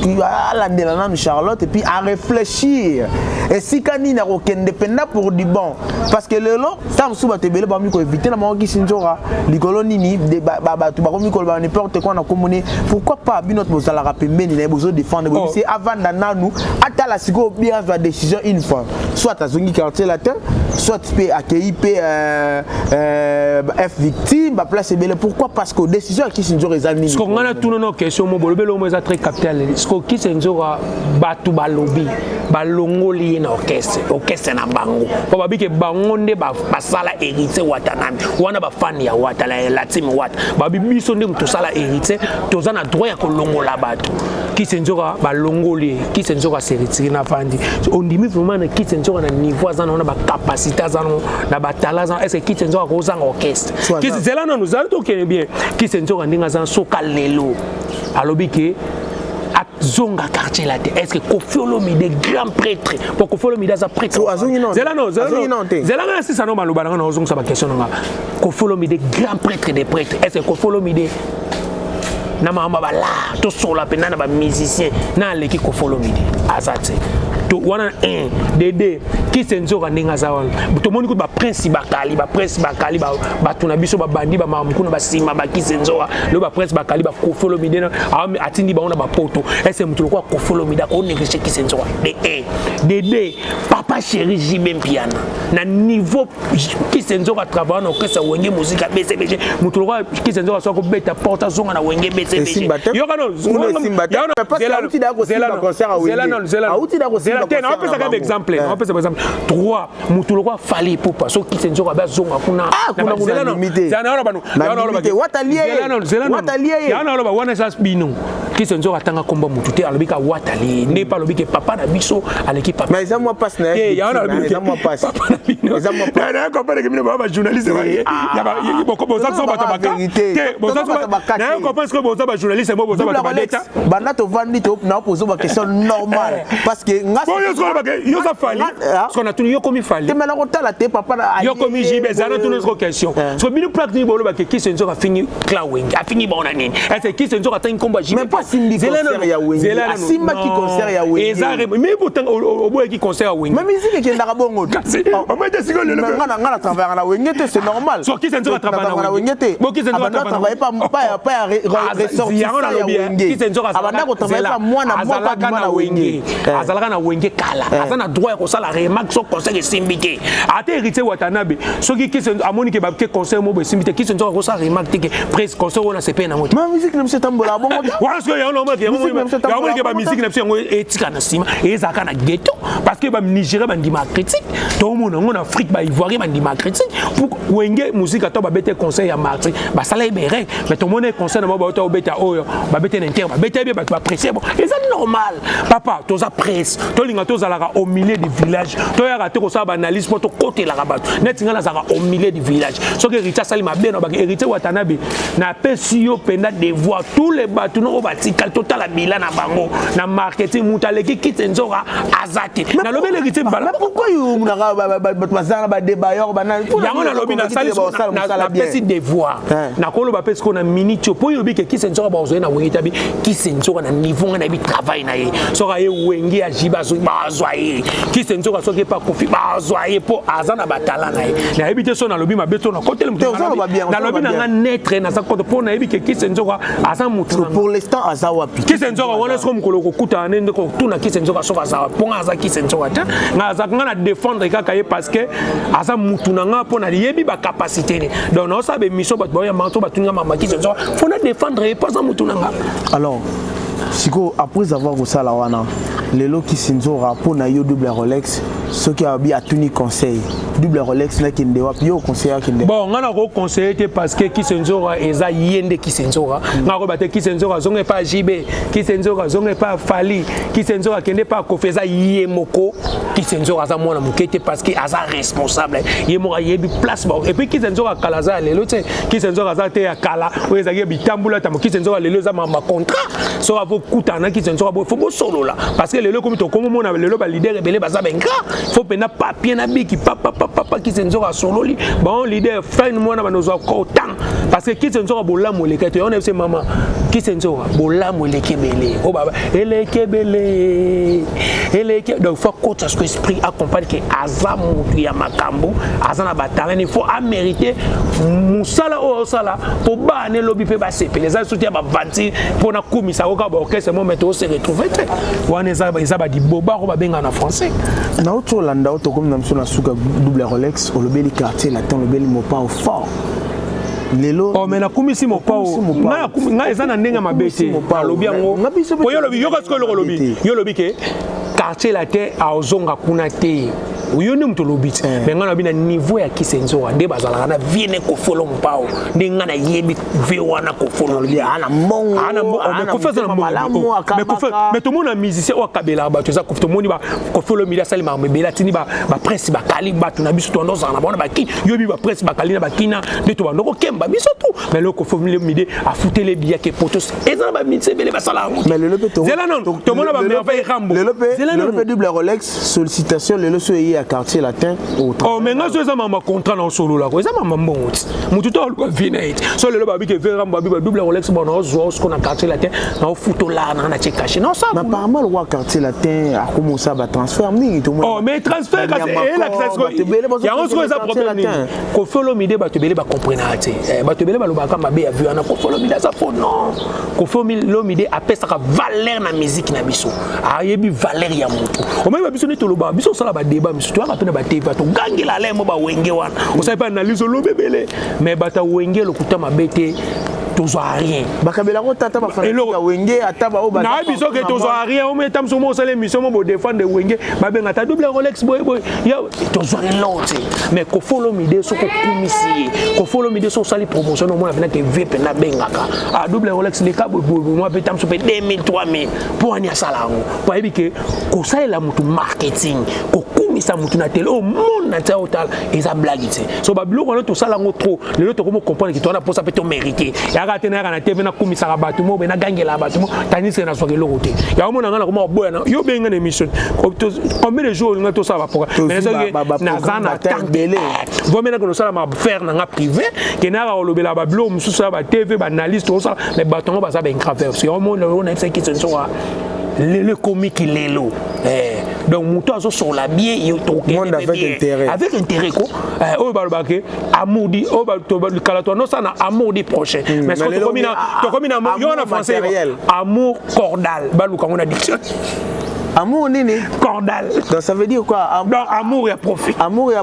alandela non Charlotte et puis à réfléchir et si kanini na ko indépendant pour du bon parce que lelo tam suba tebele ba mi ko éviter na mo Kitsenzoga likolo nini ba tu ba ko mi ko ba n'importe quoi na communé pourquoi pas binot bozala rapembeni na bozo défendre c'est avant nanu ata la siko bien va décision une fois soit à zongi quartier latin soit p accueilli p F victime ba place belé pourquoi parce que décision Kitsenzoga ezali on a tout nos questions mo bolobé lo mo za très capital ce Kitsenzoga batu balobi balongoli na orchestre na bango po babike bango nde ba sala hérité watanami wana ba fan ya wata la team wata babi biso nde to sala hérité to za na droit ya kolongola batu Kitsenzoga balongoli Kitsenzoga se retire na fandi on dit vraiment na Kitsenzoga na niveau za na ba capacité za na ba talent za est-ce que Kitsenzoga ko za orchestre Kitsenzoga na nous allons ok bien Kitsenzoga ndinga za soka lelo alobi ke zonga quartier là est-ce que Koffi Olomide grand prêtre pour Koffi Olomide za prêtre zela non si ça non maloba na ozonga sa ba question nga Koffi Olomide grand prêtre des prêtres est-ce que Koffi Olomide na mama bala to sola pe na ba musicien na leki Koffi Olomide azate to wana un dede Kitsenzoga ndinga za wana to moni ko ba prince bakali ba tuna biso ba bandi ba mamukuna ba sima ba Kitsenzoga lo ba prince bakali ba Koffi Olomide na atindi ba ona ba poto ese mutu ko Koffi Olomide ko négocier Kitsenzoga dede papa papa chéri JB Piana na niveau qui senzo à travailler dans orchestre wenge musique BCBG mutulwa qui senzo so ko beta porta zonga na wenge BCBG yo kana un exemple on peut par exemple 3 mutulwa fali popa so qui senzo ba zonga kuna limité yana ba wana sa bino qui senzo atanga komba mututé alobika watali n'est pas lobika papa na biso aleki papa mais ça moi passe na ça moi passe ça moi passe na ko pele kimino ba journaliste ba ya ba boko boza so bata baka te boza na ko pense que boza ba journaliste mo boza bata bata banda to vandi to na poser ba question normale parce que ngas yo ça fali parce qu'on a tout yo comme il fallait te mena ko tala te papa yo comme JB ça na tout notre question so bino pratique bolo ba qui senzo a fini clawing a fini bon nani est-ce qui senzo a tan combat JB mais pas Simbi concert ya Wengi Simba qui concert ya Wengi ezare mais pourtant au boy qui concert ya Wengi mais musique qui ndaka bongo on m'a dit que le ngana travailler na Wengi c'est normal so qui senzo travailler na Wengi bon qui senzo travailler pas ressortir ya Wengi qui senzo abanda ko travailler pas moi na Wengi azalaka na Wengi kala azana droit ko sala remarque so concert Simbi ke ate hérité Watanabe so qui senzo amoni ke ba ke concert mo be Simbi qui senzo ko sala remarque ke presque concert on a c'est pas na moto ma musique ne tambola bongo il y a une musique éthique en cima et ça quand ghetto parce que bam Nigeria bandi ma critique tout le monde en Afrique ba ivoirien bandi ma critique pour wenge musique to ba bete conseil ya marti ba sala ibere mais tout le monde conseil na ba to beta oyo ba bete inter ba bete bien ba apprécier bon et c'est normal papa to za presse to linga to zalaka au milieu du village to ya raté ko sa ba analyse pour to côté la rabat net ngala zaka au milieu du village so que Rita Salima bien ba hérité Watanabe na pesio penda devoir tous les bateaux no batikal total la bilan na bango na marketing mutaleki kitenzora azate na lobe l'hérité bala pourquoi you na bazana ba débat yo bana yango na lobi na sali na pesi devoir na kolo ba pesi ko na minute po yobi ke kitenzora ba ozo na wengita bi kitenzora na niveau na bi travail na ye so ka ye wengi ya jiba so ba zwa ye kitenzora so ke pa kofi ba zwa ye po azana batala na ye na ebite so na lobi mabeto na côté le mutu na lobi na nga netre na sa côté po na ebi ke kitenzora asa mutu pour l'instant azawapi kisenzoka wana sko mukolo kokuta nende ko tuna kisenzoka soka za ponga za kisenzoka ta ngaza ngana défendre kaka ye parce que asa mutu nanga pona yebi ba capacité donc on sabe mission ba boya manto ba tunga mama kisenzoka faut na défendre pas za mutu nanga alors siko après avoir ça la wana lelo kisenzoka pona yo double Rolex ce qui a bien tuni conseil double Rolex na kinde wapi yo conseiller kinde bon ngana ko conseiller parce que kisenzoka eza yende kisenzoka ngako bate kisenzoka zonge pas JB kisenzoka zonge pas Fali kisenzoka kende pas kofeza yemoko kisenzoka za mwana mukete parce que aza responsable yemoko yebi place ba et puis kisenzoka kalaza lelo te kisenzoka za te ya kala weza ye bitambula tamo kisenzoka lelo za ma contrat so avo kutana kisenzoka bo faut bo solo là parce que lelo comme to comme mona lelo ba leader belé baza benka faut pena papier na biki papa kisenzoka solo li bon leader fin mona banozo ko temps parce que kisenzoka bolamo le kete on est maman kisenzoka bolamo le kebele oh baba ele kebele donc faut que ce esprit accompagne que azamu ya makambo azana batala il faut mériter musala o sala pour ba ne lobby pe ba sepe les soutien ba vanti pour na komisa ko ka ba orchestre mo mettre se retrouver wana za ba di boba ko ba benga na français na auto landa auto comme na mso na suka double Rolex au lobeli quartier latin lobeli mo pas au fort lelo oh mais na kumisi mo pa nga ezana ndenga mabete lobi yango po yo lobi yo ka sko lobi yo lobi ke quartier latin a ozonga kuna te uyoni mtu lobit mais ngana bina niveau ya kisenzoka nde bazala na viene ko folo mpao nde ngana yebi ve wana ko folo ana mbongo mais ko feza na mbongo mais tout monde musicien o kabela ba toza ko moni ba ko folo mi la sali ma bela tini ba presse ba kali ba tuna biso to ndoza na bona ba ki yobi ba presse ba kali na ba kina de to ba ndoko kemba biso tout mais le ko folo mi de a fouter les billets que potos ezana ba mitse bele ba sala mais le to zela non to mona ba merveille rambo le double Rolex sollicitation le so à quartier latin oh mais nga so ma contrat na solo la ko eza mama mbonti mutu to ko vinate so le ba bi ke vera mba bi ba double Rolex bon na zo ko na quartier latin na photo là na che caché non ça mais apparemment le roi quartier latin a commencé à transfert mingi tout oh mais transfert ka et l'accès ko ya on so eza problème ko folo mide ba to bele ba comprendre ate ba to bele ba lo ba ka mabe ya vu na ko folo mide ça faux non ko folo mide a pesa ka valeur na musique na biso a yebi valeur ya moto omema biso ne toloba biso sala ba débat biso to rapena ba TV to gangela lemo ba wenge wana osai pa analyse lobebele mais bata wenge lokuta mabete tozwa rien bakabela ko tata ba fana ya wenge ataba o ba na biso ke tozwa rien o metam so mo sala émission mo défendre wenge ba benga ta double Rolex boy ya tozwa l'autre mais ko follow mide so ko kumisi ko follow mide so sali promotion o mo na ke VP na bengaka a double Rolex le ka bo mo betam so pe 2000 3000 pour anya salango pa ebike ko sala mutu marketing ko kumisa mutu na télé o monde na ta total eza blague te so ba bilo ko to sala ngo trop le to ko mo comprendre que toi na pour ça peut te mériter raté na kana TV na kumisa ka batu mo be na gangela batu mo tanise na soke lokote ya mo na ngana ko mo boya na yo be ngana émission combien de jours nga to ça va programme mais ça que na zana tangele vo mena ko sala ma faire na nga privé ke na ra olobela ba blo mususu ba TV ba analyste to ça mais batongo ba ça ben grave c'est au monde on a fait qui se sont le comique lelo donc muto azo sur la bien il monde avec intérêt quoi o ba ke amour di o ba to kala to no ça na amour di prochain mais ce que to komina yo na français amour cordal ba lu kango na diction amour nini cordal donc ça veut dire quoi donc amour et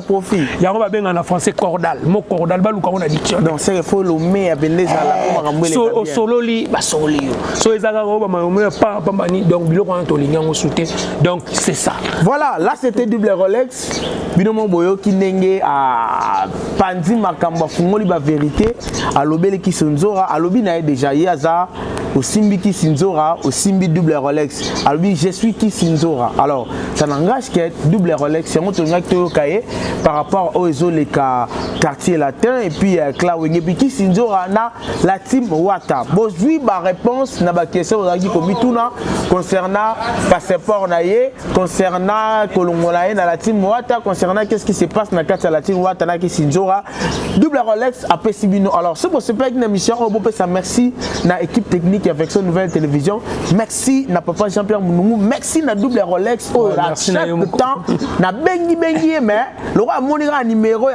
profit ya on va bien en français cordal mot cordal ba lu kango na diction donc c'est faut le mais abendeza la pour ngambele so solo li ba soli so ezaka ko ba ma pa pambani donc biloko en to linyango souté donc c'est ça voilà là c'était double Rolex binomo boyo ki ndenge a pandi makamba fungoli ba vérité alobeli ki sonzora alobi na déjà yaza au simbi ki sinzora au simbi double Rolex alobi je suis qui sinzora alors ça n'engage que double Rolex c'est moto ngak to kaye par rapport aux ezoleka quartier latin et puis Klawenge puis qui sinzora na la team Wata bozui ba réponse na ba question ozaki komituna concernant passeport naie concernant kolongolaye na la team Wata concernant qu'est-ce qui se passe na kati la team Wata na ki sinzora double Rolex après Sibino alors c'est pour ce pas une émission on peut ça merci na équipe technique avec son nouvelle télévision merci na papa Jean-Pierre Mounoumu merci na double Rolex oh la chaque temps na bengi mais le roi monira numéro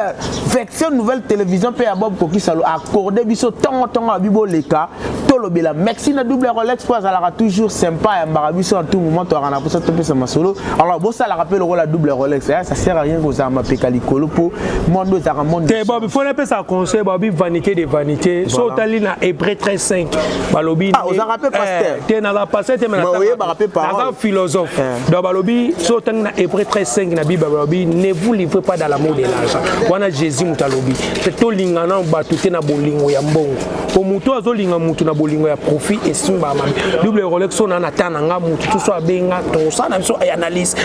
version nouvelle télévision pe ya Bob Koki Salo accordé biso tongo a bibo leka tolobela merci na double Rolex pour ça la toujours sympa ya mbarabiso en tout moment to rana pour ça tope sama solo alors bon ça la rappelle le rôle la double Rolex ça sert à rien que ça m'appelle likolo pour monde za monde te Bob il faut pas ça conseil Bob vanité des vanités so tali na Hébreux 13:5 balobi ah vous en rappelez pasteur te na la pasteur te na ta philosophe donc balobi so tali na Hébreux 13:5 na Bible balobi ne vous livrez pas dans l'amour de l'argent wana Jésus mutalobi te to lingana batu te na bolingo ya mbongo po muto azolinga mutu na bolingo ya profit et simba mabe double Rolex on na tana nga mutu to so abenga to ça na biso analyse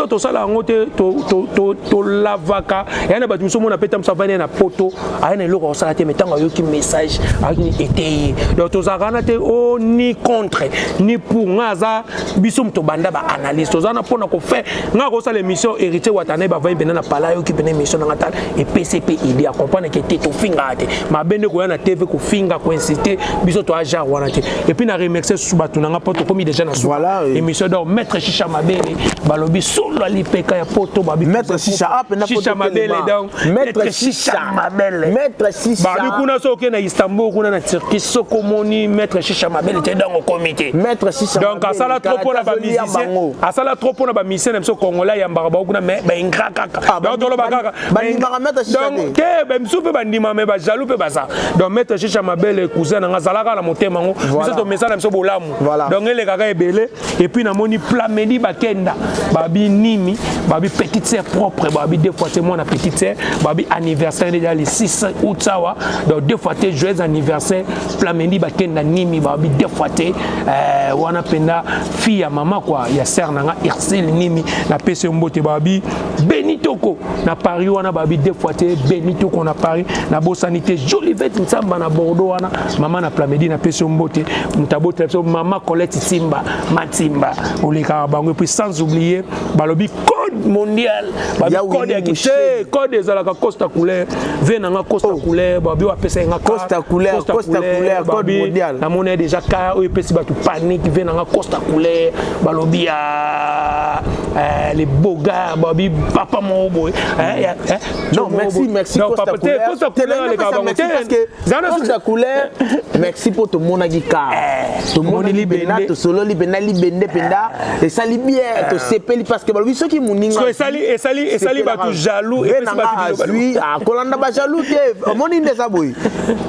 to sala ngote to lavaka yana batu so mona peta msavane na poto ayana loko sala te metanga yoki message ayini été donc to zakana te o ni contre ni pour ngaza biso mto banda ba analyse to zana pona ko faire nga ko sala émission héritier watane ba va bena na pala yoki bena émission na ngata et PCP idée à comprendre que te to finga te ma bende ko yana TV ko finga ko inciter biso to aja wana te et puis na remercier sous batu na poto komi déjà na voilà émission donc maître Chicha Mabele balobi solo lipeka ya poto babi maître Chicha up na Chicha Mabele donc maître Chicha Mabele maître Chicha babi kuna soke na Istanbul kuna na Turquie soko moni maître Chicha Mabele te dans au comité maître Chicha donc asala trop pour la ba musicien asala trop pour la ba musicien même so congolais ya mbaraba kuna mais ba ingra kaka donc tolo ba kaka bandima maître Chicha donc ke ba msupe bandima mais ba jaloux pe ba ça donc maître Chicha Mabele cousin na zalaka la motema ngo biso to message même so bolamu donc ele kaka ebele et puis na moni plamedi bakenda babi nimi babi petite sœur propre babi deux fois c'est moi na petite sœur babi anniversaire déjà le 6 août sawa donc deux fois t'es joyeux anniversaire plamedi bakenda nimi babi deux fois t'es wana penda fille ya maman quoi ya sœur nanga Irsel nimi na pese mbote babi Benitoko na Paris wana babi deux fois t'es Benitoko na Paris na bosanité Jolivette Nsamba na Bordeaux wana maman na plamedi na pese mbote mutabote maman Colette Simba Matimba oleka bango et puis sans oublier balobi code mondial babi code ya kité code ezalaka costa couleur venanga costa couleur babi wa pesa nga costa couleur code mondial na monnaie déjà ka o pesi batu panique venanga costa couleur balobi ya les beaux gars babi papa mo boy non merci costa couleur les gars costa couleur merci merci pour tout le monde qui car tout le monde libéna tout solo libéna libéné penda et ça libère tout sepeli parce que lui ceux qui moninga et sali ba tout jaloux et lui a kolanda ba jaloux te moni ndesa boy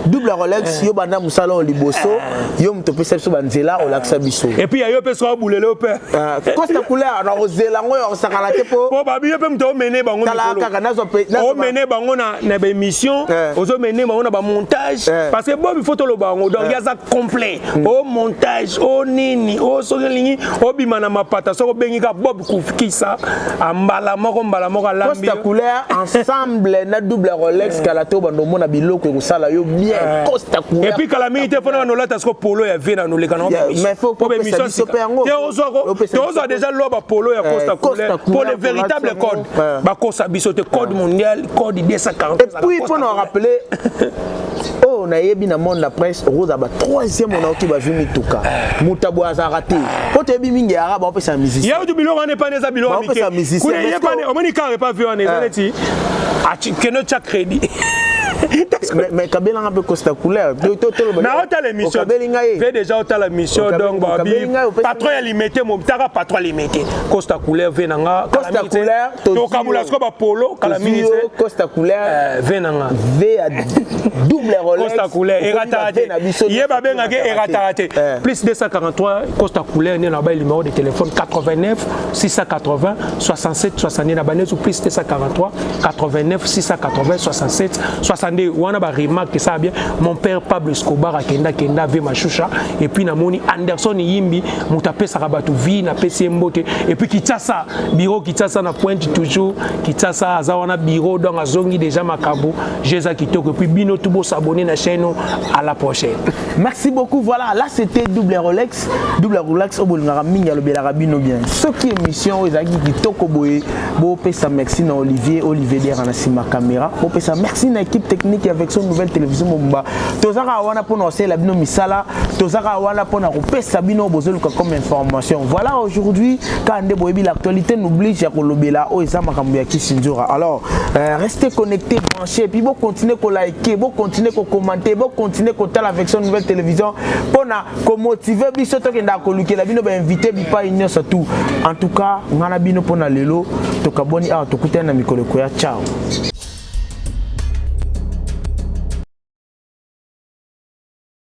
double Rolex yo banda musala o liboso yo mtope sepso banzela o laksa biso et puis yo pe so boulele o pe Costa couleur na ozela ngo yo sakala te po babi yo pe mto mener bango o mener bango na ba émission ozo mener bango na ba montage parce que bob il faut to lo bango donc ya za complet au montage au nini au solingi au bimana mapata so bengi ka bob kufisa ambala moko lambi Costa couleur ensemble na double Rolex kalato bando mona biloko ko sala yo bien Costa couleur et puis kala minute fona no lata sko polo ya vena no lekana mais faut pas émission te ozo déjà loba polo ya Costa couleur pour le véritable code ba kosa biso te code mondial code 240 et puis pour nous rappeler oh na yebi na monde la presse rosa ba troisième on a qui va venir tuka mutabo azarate ko te bi mingi araba on peut sa musique ya tu bilo wane pas des bilo amike kuna yebane o moni ka pas vu on est a tu que no chaque crédit mais Kabela un peu Costa couleur na hôtel émission fait déjà hôtel émission donc babi patron limité mon tara patron limité Costa couleur venanga Costa couleur to kamula sko ba polo kala minute Costa couleur venanga v à double Rolex Costa couleur eratarate yeba benga ke eratarate plus 243 Costa couleur né na ba numéro de téléphone 89 680 67 70 na banezu plus 243 89 680 67 70 wana ba remarque ça bien mon père Pablo Escobar akenda ve machusha et puis namoni Anderson Yimbi mutape sarabatu vi na pesi mbote et puis kitasa bureau kitasa na pointe toujours kitasa azawana bureau donc azongi déjà makabo jeza kitoko et puis bino tout beau s'abonner na chaîne à la prochaine. Merci beaucoup. Voilà, là c'était double Rolex au bolingara minga le bela bino bien ce qui émission ezaki kitoko boye bo pesa merci na Olivier der na sima caméra bo pesa merci na équipe technique avec son nouvelle télévision Momba tozaka wana pona osela bino misala tozaka wana pona kopesa bino bozoluka comme information. Voilà aujourd'hui quand ande boyebi l'actualité n'oublie ya kolobela o eza makambo ya Kisinjora. Alors restez connectés branchés puis bon continuer ko liker bon continuer ko commenter bon continuer ko tala avec son nouvelle télévision pona ko motiver biso to kenda ko lukela bino ba inviter bipa union surtout en tout cas ngana bino pona lelo to kaboni a to kutana mikolo ko ya ciao.